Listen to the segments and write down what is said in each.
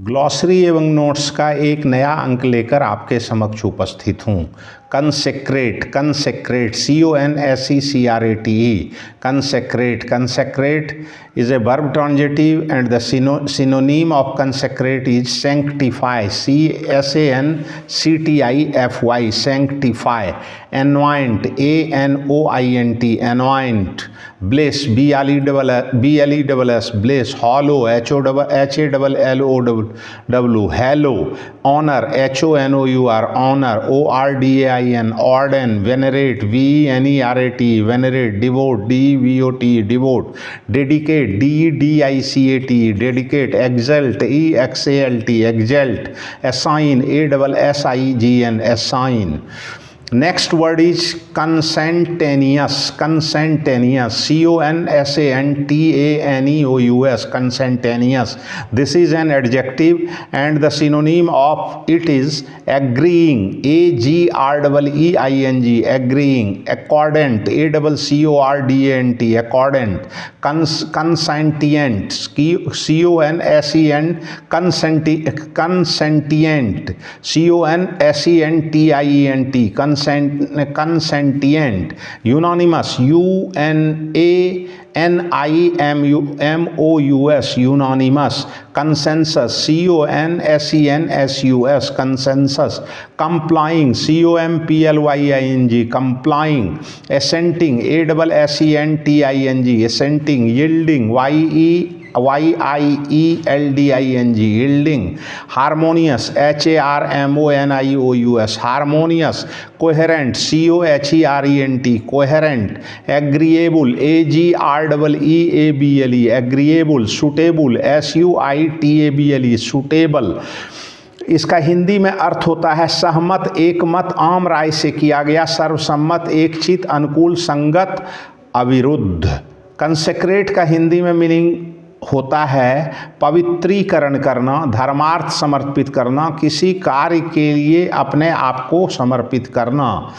Glossary एवं notes का एक नया अंक लेकर आपके समक्ष उपस्थित हूँ। Consecrate, consecrate, CONSECRATE, consecrate. Consecrate is a verb transitive and the synonym of consecrate is sanctify, CSANCTIFY, sanctify. Anoint, ANOINT, anoint. Bless, BLESS, bless. Hollow, HALLOW, hallow. Honor, HONOUR, honor. ORDAIN, ordain. Venerate, VENERATE, venerate. Devote, DEVOT, devote. Dedicate, DEDICATE, dedicate. Exalt, EXALT, exalt. Assign, ASSIGN, assign. Next word is consentaneous, consentaneous, CONSANTANEOUS, consentaneous. This is an adjective and the synonym of it is agreeing, AGREEING, agreeing. Accordant, ACCORDANT, accordant. Consentient, CONSENT, consentient, CONSENTIENT, consentient. Unanimous, UNANIMOUS, unanimous. Consensus, CONSENSUS, consensus. Complying, COMPLYING, complying. Assenting, ASSENTING, assenting. Yielding, YIELDING, yielding. Harmonious, HARMONIOUS, harmonious. Coherent, COHERENT, coherent. Agreeable, AGREEABLE, agreeable. Suitable, SUITABLE, suitable. इसका हिंदी में अर्थ होता है सहमत, एकमत, आम राय से किया गया, सर्वसम्मत, एकचित, अनुकूल, संगत, अविरुद्ध। कंसेक्रेट का हिंदी में मीनिंग होता है पवित्रीकरण करना, धर्मार्थ समर्पित करना, किसी कार्य के लिए अपने आप को समर्पित करना,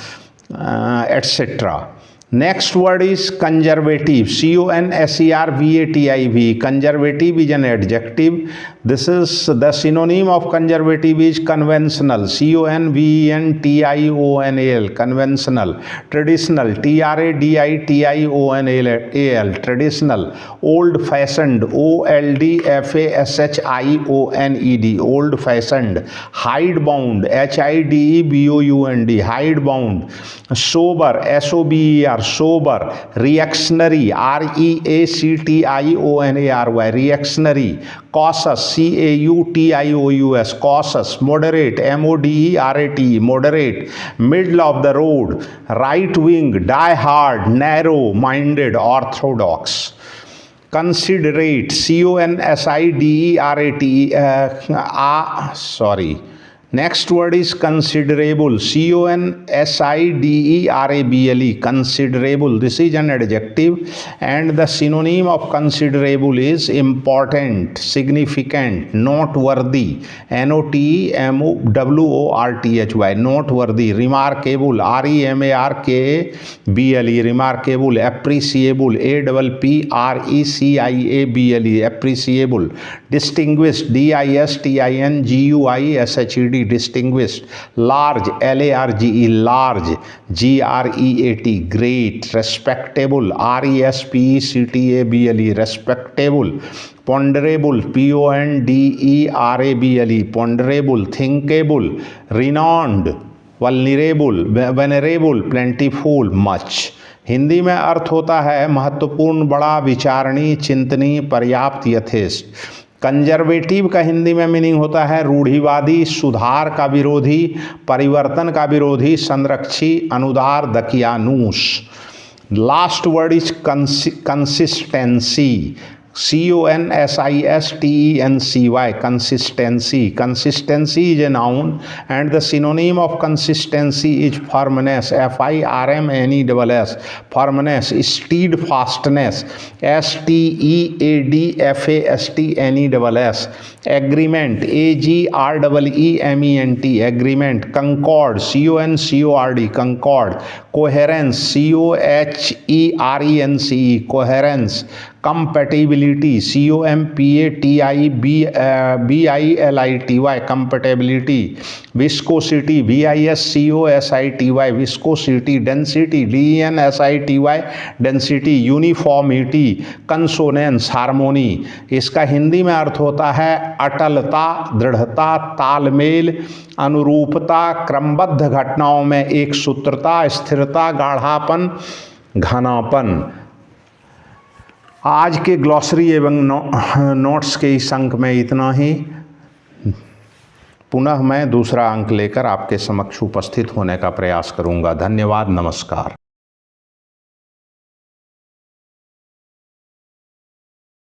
etcetera. Next word is conservative, CONSERVATIV. Conservative is an adjective. This is the synonym of conservative is conventional, CONVENTIONAL, conventional. Traditional, TRADITIONAL, traditional. Old fashioned, OLDFASHIONED, old fashioned. Hidebound, HIDEBOUND, hidebound. Sober, SOBER, sober. Reactionary, REACTIONARY, reactionary. Cautious, CAUTIOUS, cautious. Moderate, MODERATE, moderate. Middle of the road. Right wing, die hard, narrow minded, orthodox. Considerate, CONSIDERATE, Next word is considerable, CONSIDERABLE, considerable. This is an adjective and the synonym of considerable is important, significant, noteworthy, NOTEMOWORTHY, noteworthy. Remarkable, REMARKABLE, remarkable. Appreciable, APPRECIABLE, appreciable. Distinguished, DISTINGUISHED, distinguished. Large, LARGE, large. GREAT, great. Respectable, RESPECTABLE, respectable. Ponderable, PONDERABLE, ponderable. Thinkable, renowned. Vulnerable, venerable, plentiful, much. Hindi में अर्थ होता है महत्वपूर्ण, बड़ा, विचारणीय, चिंतनीय, पर्याप्त, यथेष्ट। Conservative का हिंदी में मीनिंग होता है रूढ़िवादी, सुधार का विरोधी, परिवर्तन का विरोधी, संरक्षी, अनुदार, दकियानूस। Last word is consistency, CONSISTENCY, consistency. Consistency is a noun and the synonym of consistency is firmness, FIRMNESS, firmness. Steadfastness, STEADFASTNESS. Agreement, AGREEMENT, agreement. Concord, CONCORD, concord. Coherence, COHERENCE, coherence. Compatibility, COMPATIBILITY, compatibility. Viscosity, VISCOSITY, viscosity. Density, DENSITY, density. Uniformity, consonance, harmony. इसका हिंदी में अर्थ होता है अटलता, दृढ़ता, तालमेल, अनुरूपता, क्रमबद्ध घटनाओं में एक सूत्रता, स्थिरता, गाढ़ापन, घनापन। आज के ग्लॉसरी एवं नोट्स के इस अंक में इतना ही। पुनः मैं दूसरा अंक लेकर आपके समक्ष उपस्थित होने का प्रयास करूंगा। धन्यवाद, नमस्कार।